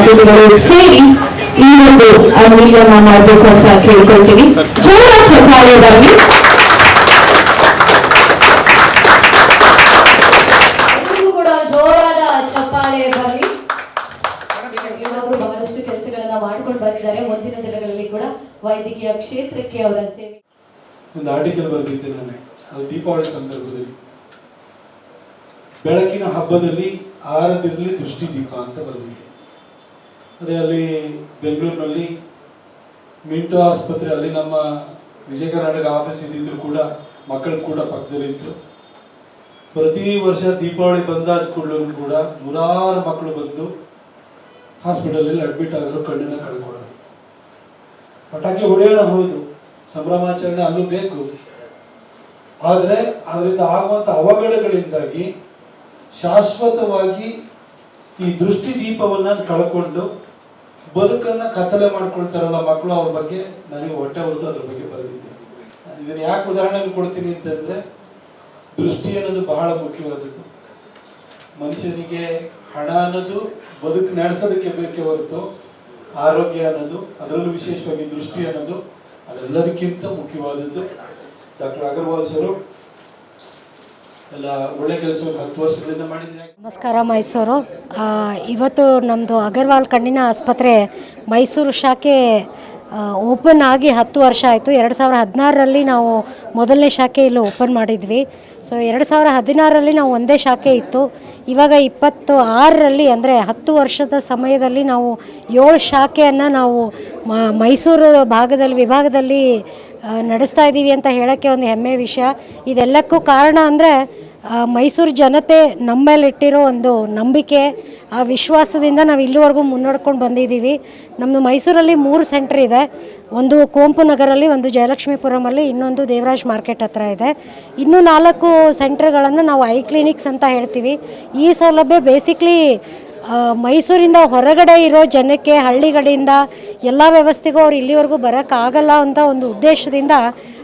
ಅತಿಥಿಗಳು ಸೇರಿ ಈ ಒಂದು ಅನುಮತಿಯನ್ನ ಮಾಡಬೇಕು ಅಂತ ಕೇಳ್ಕೊಳ್ತೀವಿ. ಜೋರ ಚಪ್ಪಾಳೆ ಬರಲಿ. ಎಲ್ಲರಿಗೂ ಕೂಡ ಜೋರಾದ ಚಪ್ಪಾಳೆ ಬರಲಿ. ಇವರು ಬಹಳಷ್ಟು ಕೆಲಸಗಳನ್ನ ಮಾಡ್ಕೊಂಡು ಬಂದಿದ್ದಾರೆ. ಮುಂದಿನ ದಿನಗಳಲ್ಲಿ ಕೂಡ ವೈದ್ಯಕೀಯ ಕ್ಷೇತ್ರಕ್ಕೆ ಅವರ ಸೇವೆ. ಒಂದು ಆರ್ಟಿಕಲ್ ಬರೆದಿದ್ದೆ ನಾನು, ಅದು ದೀಪಾವಳಿ ಸಂದರ್ಭದಲ್ಲಿ. ಬೆಳಕಿನ ಹಬ್ಬದಲ್ಲಿ ಆರದಿರಲಿ ದೃಷ್ಟಿ ದೀಪ ಅಂತ ಬರೆದಿದ್ದೆ. ಅದೇ ಅಲ್ಲಿ ಬೆಂಗಳೂರಿನಲ್ಲಿ ಮಿಂಟೋ ಆಸ್ಪತ್ರೆ, ಅಲ್ಲಿ ನಮ್ಮ ವಿಜಯ ಕರ್ನಾಟಕ ಆಫೀಸ್ ಇದ್ದಿದ್ರು ಕೂಡ ಮಕ್ಕಳು ಕೂಡ ಪಕ್ಕದಲ್ಲಿತ್ತು. ಪ್ರತಿ ವರ್ಷ ದೀಪಾವಳಿ ಬಂದಾದ ಕೂಡಲೂ ಕೂಡ ನೂರಾರು ಮಕ್ಕಳು ಬಂದು ಹಾಸ್ಪಿಟಲಲ್ಲಿ ಅಡ್ಮಿಟ್ ಆಗೋರು, ಕಣ್ಣನ್ನ ಕಳ್ಕೊಳ್ಳೋರು. ಪಟಾಕಿ ಹೊಡೆಯೋಣ, ಹೌದು, ಸಂಭ್ರಮಾಚರಣೆ ಅಲ್ಲೂ ಬೇಕು. ಆದರೆ ಅದರಿಂದ ಆಗುವಂಥ ಅವಘಡಗಳಿಂದಾಗಿ ಶಾಶ್ವತವಾಗಿ ಈ ದೃಷ್ಟಿ ದೀಪವನ್ನು ಕಳ್ಕೊಂಡು ಬದುಕನ್ನು ಕತ್ತಲೆ ಮಾಡ್ಕೊಳ್ತಾರಲ್ಲ ಮಕ್ಕಳು, ಅವ್ರ ಬಗ್ಗೆ ನನಗೆ ಹೊಟ್ಟೆ ಹೊರತು ಅದ್ರ ಬಗ್ಗೆ ಬರೆದಿದ್ದೆ. ಇದನ್ನು ಯಾಕೆ ಉದಾಹರಣೆ ಕೊಡ್ತೀನಿ ಅಂತಂದರೆ, ದೃಷ್ಟಿ ಅನ್ನೋದು ಬಹಳ ಮುಖ್ಯವಾದದ್ದು. ಮನುಷ್ಯನಿಗೆ ಹಣ ಅನ್ನೋದು ಬದುಕು ನಡೆಸೋದಕ್ಕೆ ಬೇಕೇ ಹೊರತು ಆರೋಗ್ಯ ಅನ್ನೋದು, ಅದರಲ್ಲೂ ವಿಶೇಷವಾಗಿ ದೃಷ್ಟಿ ಅನ್ನೋದು ಅದೆಲ್ಲದಕ್ಕಿಂತ ಮುಖ್ಯವಾದದ್ದು. ಡಾಕ್ಟರ್ ಅಗರ್ವಾಲ್ ಸರು ಎಲ್ಲ ಒಳ್ಳೆ ಕೆಲಸವನ್ನು 10 ವರ್ಷಗಳಿಂದ ಮಾಡಿದ್ದಾರೆ. ನಮಸ್ಕಾರ ಮೈಸೂರು. ಇವತ್ತು ನಮ್ಮದು ಅಗರ್ವಾಲ್ ಕಣ್ಣಿನ ಆಸ್ಪತ್ರೆ ಮೈಸೂರು ಶಾಖೆ ಓಪನ್ ಆಗಿ 10 ವರ್ಷ ಆಯಿತು. 2016ರಲ್ಲಿ ನಾವು ಮೊದಲನೇ ಶಾಖೆ ಇಲ್ಲಿ ಓಪನ್ ಮಾಡಿದ್ವಿ. ಸೊ 2016ರಲ್ಲಿ ನಾವು ಒಂದೇ ಶಾಖೆ ಇತ್ತು. ಇವಾಗ 26ರಲ್ಲಿ ಅಂದರೆ 10 ವರ್ಷದ ಸಮಯದಲ್ಲಿ ನಾವು 7 ಶಾಖೆಯನ್ನು ನಾವು ಮೈಸೂರು ವಿಭಾಗದಲ್ಲಿ ನಡೆಸ್ತಾ ಇದ್ದೀವಿ ಅಂತ ಹೇಳೋಕ್ಕೆ ಒಂದು ಹೆಮ್ಮೆಯ ವಿಷಯ. ಇದೆಲ್ಲಕ್ಕೂ ಕಾರಣ ಅಂದರೆ ಮೈಸೂರು ಜನತೆ ನಮ್ಮ ಮೇಲೆ ಇಟ್ಟಿರೋ ಒಂದು ನಂಬಿಕೆ, ಆ ವಿಶ್ವಾಸದಿಂದ ನಾವು ಇಲ್ಲಿವರೆಗೂ ಮುನ್ನಡ್ಕೊಂಡು ಬಂದಿದ್ದೀವಿ. ನಮ್ಮದು ಮೈಸೂರಲ್ಲಿ 3 ಸೆಂಟ್ರ್ ಇದೆ. ಒಂದು ಕುವೆಂಪು ನಗರಲ್ಲಿ, ಒಂದು ಜಯಲಕ್ಷ್ಮೀಪುರಮಲ್ಲಿ, ಇನ್ನೊಂದು ದೇವರಾಜ್ ಮಾರ್ಕೆಟ್ ಹತ್ರ ಇದೆ. ಇನ್ನೂ 4 ಸೆಂಟ್ರ್ಗಳನ್ನು ನಾವು ಐ ಕ್ಲಿನಿಕ್ಸ್ ಅಂತ ಹೇಳ್ತೀವಿ. ಈ ಸೌಲಭ್ಯ ಬೇಸಿಕ್ಲಿ ಮೈಸೂರಿಂದ ಹೊರಗಡೆ ಇರೋ ಜನಕ್ಕೆ, ಹಳ್ಳಿಗಳಿಂದ ಎಲ್ಲ ವ್ಯವಸ್ಥೆಗೂ ಅವ್ರು ಇಲ್ಲಿವರೆಗೂ ಬರೋಕ್ಕಾಗಲ್ಲ ಅಂತ ಒಂದು ಉದ್ದೇಶದಿಂದ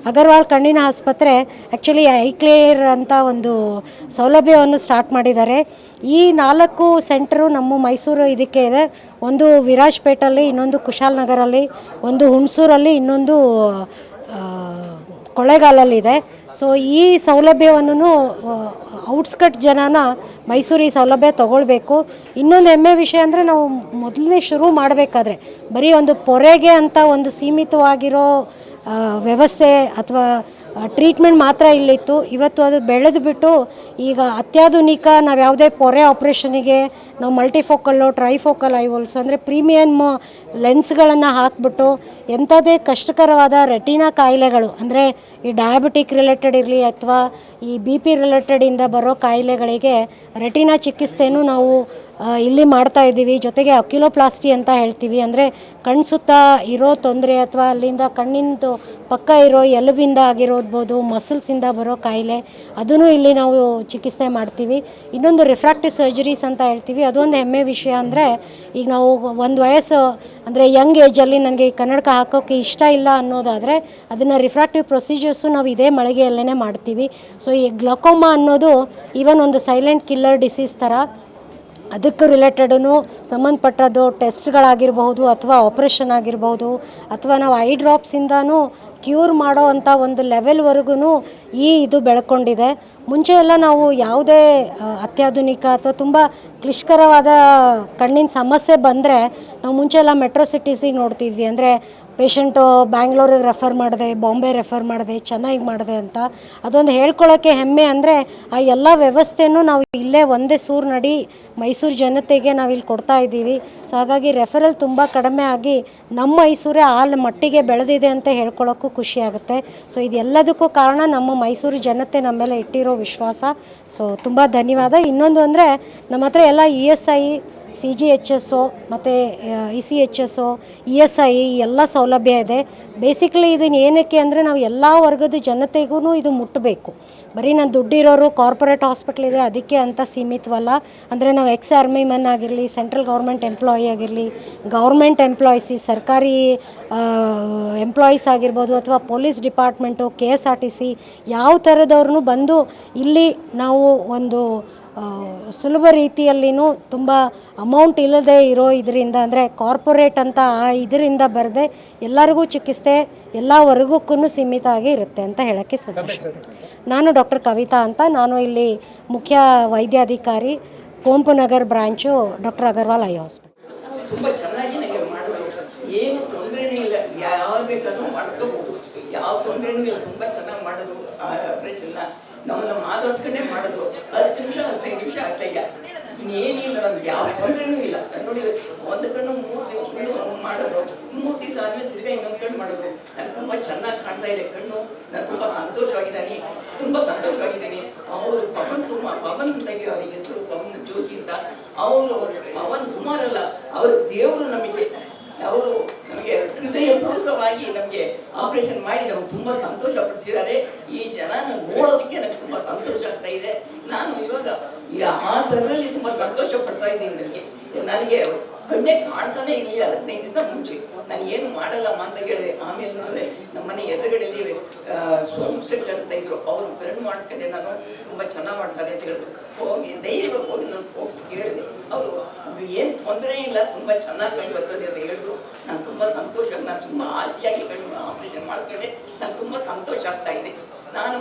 ಅಗರ್ವಾಲ್ ಕಣ್ಣಿನ ಆಸ್ಪತ್ರೆ ಆ್ಯಕ್ಚುಲಿ ಐ ಕ್ಲಿಯರ್ ಅಂತ ಒಂದು ಸೌಲಭ್ಯವನ್ನು ಸ್ಟಾರ್ಟ್ ಮಾಡಿದ್ದಾರೆ. ಈ 4 ಸೆಂಟ್ರು ನಮ್ಮ ಮೈಸೂರು ಇದಕ್ಕೆ ಇದೆ. ಒಂದು ವಿರಾಜ್ಪೇಟಲ್ಲಿ, ಇನ್ನೊಂದು ಕುಶಾಲನಗರಲ್ಲಿ, ಒಂದು ಹುಣಸೂರಲ್ಲಿ, ಇನ್ನೊಂದು ಕೊಳ್ಳೇಗಾಲಲ್ಲಿದೆ. ಸೊ ಈ ಸೌಲಭ್ಯವನ್ನು ಔಟ್ಸ್ಕಟ್ ಜನನ ಮೈಸೂರು ಈ ಸೌಲಭ್ಯ ತೊಗೊಳ್ಬೇಕು. ಇನ್ನೊಂದು ಹೆಮ್ಮೆ ವಿಷಯ ಅಂದರೆ, ನಾವು ಮೊದಲನೇ ಶುರು ಮಾಡಬೇಕಾದ್ರೆ ಬರೀ ಒಂದು ಪೊರೆಗೆ ಅಂತ ಒಂದು ಸೀಮಿತವಾಗಿರೋ ವ್ಯವಸ್ಥೆ ಅಥವಾ ಟ್ರೀಟ್ಮೆಂಟ್ ಮಾತ್ರ ಇಲ್ಲಿತ್ತು. ಇವತ್ತು ಅದು ಬೆಳೆದು ಬಿಟ್ಟು ಈಗ ಅತ್ಯಾಧುನಿಕ, ನಾವು ಯಾವುದೇ ಪೊರೆ ಆಪ್ರೇಷನಿಗೆ ನಾವು ಮಲ್ಟಿಫೋಕಲ್ಲು, ಟ್ರೈಫೋಕಲ್ ಐವೋಲ್ಸ್ ಅಂದರೆ ಪ್ರೀಮಿಯಮ್ ಲೆನ್ಸ್ಗಳನ್ನು ಹಾಕಿಬಿಟ್ಟು ಎಂಥದೇ ಕಷ್ಟಕರವಾದ ರೆಟಿನಾ ಕಾಯಿಲೆಗಳು ಅಂದರೆ ಈ ಡಯಾಬಿಟಿಕ್ ರಿಲೇಟೆಡ್ ಇರಲಿ ಅಥವಾ ಈ BP ರಿಲೇಟೆಡಿಂದ ಬರೋ ಕಾಯಿಲೆಗಳಿಗೆ ರೆಟಿನಾ ಚಿಕಿತ್ಸೆನೂ ನಾವು ಇಲ್ಲಿ ಮಾಡ್ತಾ ಇದ್ದೀವಿ. ಜೊತೆಗೆ ಅಕ್ಯುಲೋಪ್ಲಾಸ್ಟಿ ಅಂತ ಹೇಳ್ತೀವಿ, ಅಂದರೆ ಕಣ್ಣು ಸುತ್ತ ಇರೋ ತೊಂದರೆ ಅಥವಾ ಅಲ್ಲಿಂದ ಕಣ್ಣಿಂದು ಪಕ್ಕ ಇರೋ ಎಲುಬಿಂದ ಆಗಿರೋದ್ಬೋದು, ಮಸಲ್ಸಿಂದ ಬರೋ ಕಾಯಿಲೆ, ಅದನ್ನು ಇಲ್ಲಿ ನಾವು ಚಿಕಿತ್ಸೆ ಮಾಡ್ತೀವಿ. ಇನ್ನೊಂದು ರಿಫ್ರಾಕ್ಟಿವ್ ಸರ್ಜರೀಸ್ ಅಂತ ಹೇಳ್ತೀವಿ. ಅದೊಂದು ಹೆಮ್ಮೆ ವಿಷಯ ಅಂದರೆ, ಈಗ ನಾವು ಒಂದು ವಯಸ್ಸು ಅಂದರೆ ಯಂಗ್ ಏಜಲ್ಲಿ ನನಗೆ ಕನ್ನಡಕ ಹಾಕೋಕ್ಕೆ ಇಷ್ಟ ಇಲ್ಲ ಅನ್ನೋದಾದರೆ ಅದನ್ನು ರಿಫ್ರಾಕ್ಟಿವ್ ಪ್ರೊಸೀಜರ್ಸು ನಾವು ಇದೇ ಮಳಿಗೆಯಲ್ಲೇ ಮಾಡ್ತೀವಿ. ಸೊ ಈ ಗ್ಲಕೋಮಾ ಅನ್ನೋದು ಈವನ್ ಒಂದು ಸೈಲೆಂಟ್ ಕಿಲ್ಲರ್ ಡಿಸೀಸ್ ಥರ, ಅದಕ್ಕೆ ರಿಲೇಟೆಡೂ ಸಂಬಂಧಪಟ್ಟದ್ದು ಟೆಸ್ಟ್ಗಳಾಗಿರ್ಬಹುದು ಅಥವಾ ಆಪ್ರೇಷನ್ ಆಗಿರ್ಬೋದು ಅಥವಾ ನಾವು ಐ ಡ್ರಾಪ್ಸಿಂದನೂ ಕ್ಯೂರ್ ಮಾಡೋ ಅಂಥ ಒಂದು ಲೆವೆಲ್ವರೆಗೂ ಇದು ಬೆಳ್ಕೊಂಡಿದೆ. ಮುಂಚೆ ಎಲ್ಲ ನಾವು ಯಾವುದೇ ಅತ್ಯಾಧುನಿಕ ಅಥವಾ ತುಂಬ ಕ್ಲಿಷ್ಟಕರವಾದ ಕಣ್ಣಿನ ಸಮಸ್ಯೆ ಬಂದರೆ ನಾವು ಮುಂಚೆ ಎಲ್ಲ ಮೆಟ್ರೋ ಸಿಟೀಸಿಗೆ ನೋಡ್ತಿದ್ವಿ. ಅಂದರೆ ಪೇಷಂಟು ಬ್ಯಾಂಗ್ಳೂರಿಗೆ ರೆಫರ್ ಮಾಡಿದೆ, ಬಾಂಬೆ ರೆಫರ್ ಮಾಡಿದೆ, ಚೆನ್ನೈಗೆ ಮಾಡಿದೆ ಅಂತ. ಅದೊಂದು ಹೇಳ್ಕೊಳ್ಳೋಕ್ಕೆ ಹೆಮ್ಮೆ ಅಂದರೆ ಆ ಎಲ್ಲ ವ್ಯವಸ್ಥೆನೂ ನಾವು ಇಲ್ಲೇ ಒಂದೇ ಸೂರಿನಡಿ ಮೈಸೂರು ಜನತೆಗೆ ನಾವಿಲ್ಲಿ ಕೊಡ್ತಾ ಇದ್ದೀವಿ. ಸೊ ಹಾಗಾಗಿ ರೆಫರಲ್ ತುಂಬ ಕಡಿಮೆ ಆಗಿ ನಮ್ಮ ಮೈಸೂರೇ ಮಟ್ಟಿಗೆ ಬೆಳೆದಿದೆ ಅಂತ ಹೇಳ್ಕೊಳ್ಳೋಕ್ಕೂ ಖುಷಿಯಾಗುತ್ತೆ. ಸೊ ಇದೆಲ್ಲದಕ್ಕೂ ಕಾರಣ ನಮ್ಮ ಮೈಸೂರು ಜನತೆ ನಮ್ಮ ಮೇಲೆ ಇಟ್ಟಿರೋ ವಿಶ್ವಾಸ. ಸೊ ತುಂಬ ಧನ್ಯವಾದ. ಇನ್ನೊಂದು ಅಂದರೆ ನಮ್ಮ ಹತ್ರ ಎಲ್ಲ ESI, CGHS ಮತ್ತು ECHS, ESI ಎಲ್ಲ ಸೌಲಭ್ಯ ಇದೆ. ಬೇಸಿಕಲಿ ಇದನ್ನು ಏನಕ್ಕೆ ಅಂದರೆ, ನಾವು ಎಲ್ಲ ವರ್ಗದ ಜನತೆಗೂ ಇದು ಮುಟ್ಟಬೇಕು. ಬರೀ ನಾನು ದುಡ್ಡಿರೋರು ಕಾರ್ಪೊರೇಟ್ ಹಾಸ್ಪಿಟ್ಲ್ ಇದೆ ಅದಕ್ಕೆ ಅಂತ ಸೀಮಿತವಲ್ಲ. ಅಂದರೆ ನಾವು ಎಕ್ಸ್ ಆರ್ಮಿ ಮೆನ್ ಆಗಿರಲಿ, ಸೆಂಟ್ರಲ್ ಗೌರ್ಮೆಂಟ್ ಎಂಪ್ಲಾಯಿ ಆಗಿರಲಿ, ಗೌರ್ಮೆಂಟ್ ಎಂಪ್ಲಾಯೀಸಿ, ಸರ್ಕಾರಿ ಎಂಪ್ಲಾಯೀಸ್ ಆಗಿರ್ಬೋದು, ಅಥವಾ ಪೊಲೀಸ್ ಡಿಪಾರ್ಟ್ಮೆಂಟು, KSRTC ಯಾವ ಥರದವ್ರೂ ಬಂದು ಇಲ್ಲಿ ನಾವು ಒಂದು ಸುಲಭ ರೀತಿಯಲ್ಲಿನೂ ತುಂಬ ಅಮೌಂಟ್ ಇಲ್ಲದೆ ಇರೋ ಇದರಿಂದ ಅಂದರೆ ಕಾರ್ಪೊರೇಟ್ ಅಂತ ಆ ಇದರಿಂದ ಬರದೆ ಎಲ್ಲರಿಗೂ ಚಿಕಿತ್ಸೆ ಎಲ್ಲ ವರ್ಗಕ್ಕೂ ಸೀಮಿತ ಆಗಿ ಇರುತ್ತೆ ಅಂತ ಹೇಳೋಕ್ಕೆ ಸಂತೋಷ. ನಾನು ಡಾಕ್ಟರ್ ಕವಿತಾ ಅಂತ, ನಾನು ಇಲ್ಲಿ ಮುಖ್ಯ ವೈದ್ಯಾಧಿಕಾರಿ Kuvempu Nagar branch doctor Agarwal I hospital. ತುಂಬ ಚೆನ್ನಾಗಿ ನನಗೆ ಮಾಡಿದ್ರು, ಏನು ತೊಂದರೆನೂ ಇಲ್ಲ, ಯಾರು ಬೇಕಾದ್ರೂ ಮಾಡಿಸ್ಕೋಬೋದು, ಯಾವ ತೊಂದರೆನೂ ಇಲ್ಲ. ತುಂಬ ಚೆನ್ನಾಗಿ ಮಾಡಿದ್ರು ಆಪ್ರೇಷನ್ನ. ನಮ್ಮನ್ನ ಮಾತಾಡ್ಸ್ಕೊಂಡೇ ಮಾಡಿದ್ರು. 10 ನಿಮಿಷ 15 ನಿಮಿಷ ಆಗ್ತಾಯಿಲ್ಲ, ಇನ್ನೇನಿಲ್ಲ, ನಮ್ಗೆ ಯಾವ ತೊಂದರೆನೂ ಇಲ್ಲ. ನೋಡಿ, ಒಂದು ಕಣ್ಣು 3 ದಿವಸ ಮಾಡಿದ್ರು, 3 ದಿವಸ ಆದ್ಮೇಲೆ ತಿರ್ಗಾ ಇನ್ನೊಂದು ಕಣ್ಣು ಮಾಡಿದ್ರು. ನಾನು ತುಂಬ ಚೆನ್ನಾಗಿ ಕಾಣ್ತಾ ಇದೆ ಕಣ್ಣು. ನಾನು ತುಂಬ ಸಂತೋಷವಾಗಿದ್ದೀನಿ, ತುಂಬ ಸಂತೋಷವಾಗಿದ್ದೀನಿ. ಅವರು ಪವನ್ ತೆಗೆ, ಅವರಿಗೆ ಹೆಸರು ಪವನ್ ಜೋಶಿ ಅಂತ. ಅವರು ಪವನ್ ಕುಮಾರ್ ಅಲ್ಲ, ಅವರು ದೇವರು ನಮಗೆ. ಅವರು ನಮಗೆ ಹೃದಯಪೂರ್ವಕವಾಗಿ ನಮಗೆ ಆಪರೇಷನ್ ಮಾಡಿ ನಮಗೆ ತುಂಬ ಸಂತೋಷ ಪಡಿಸಿದ್ದಾರೆ. ಈ ಜನನ ನೋಡೋದಕ್ಕೆ ನನಗೆ ತುಂಬ ಸಂತೋಷ ಆಗ್ತಾ ಇದೆ. ನಾನು ಇವಾಗ ಆ ಥರದಲ್ಲಿ ತುಂಬ ಸಂತೋಷ ಪಡ್ತಾ ಇದ್ದೀನಿ. ನನಗೆ ಕಣ್ಣೆ ಕಾಣ್ತಾನೆ ಇರಲಿಲ್ಲ 15 ದಿವಸ ಮುಂಚೆ. ನಾನು ಏನು ಮಾಡಲ್ಲಮ್ಮ ಅಂತ ಹೇಳಿದೆ. ಆಮೇಲೆ ನೋಡಿದ್ರೆ ನಮ್ಮ ಮನೆ ಎದುರುಗಡೆಯಲ್ಲಿ ಸೋಮಶೇಖರ್ ಅಂತ ಇದ್ರು, ಅವರು ಕಣ್ಣು ಮಾಡಿಸ್ಕೊಂಡೆ. ನಾನು ತುಂಬ ಚೆನ್ನಾಗಿ ಮಾಡ್ತಾರೆ ಅಂತ ಹೇಳಿದ್ರು. ಹೋಗಿ ಧೈರ್ಯವಾಗಿ ಹೋಗಿ ನಾನು ಹೋಗಿ ಹೇಳಿದೆ. ಅವರು ಏನು ತೊಂದರೆ ಇಲ್ಲ, ತುಂಬ ಚೆನ್ನಾಗಿ ಕಣ್ಣು ಬರ್ತದೆ ಅಂತ ಹೇಳಿದ್ರು. ನಾನು ತುಂಬ ಸಂತೋಷ, ನಾನು ತುಂಬ ಆಸೆಯಾಗಿ ಕಣ್ಣು ಆಪರೇಷನ್ ಮಾಡಿಸ್ಕೊಂಡೆ. ನಾನು ತುಂಬ ಸಂತೋಷ ಆಗ್ತಾ ಇದೆ. ನಾನು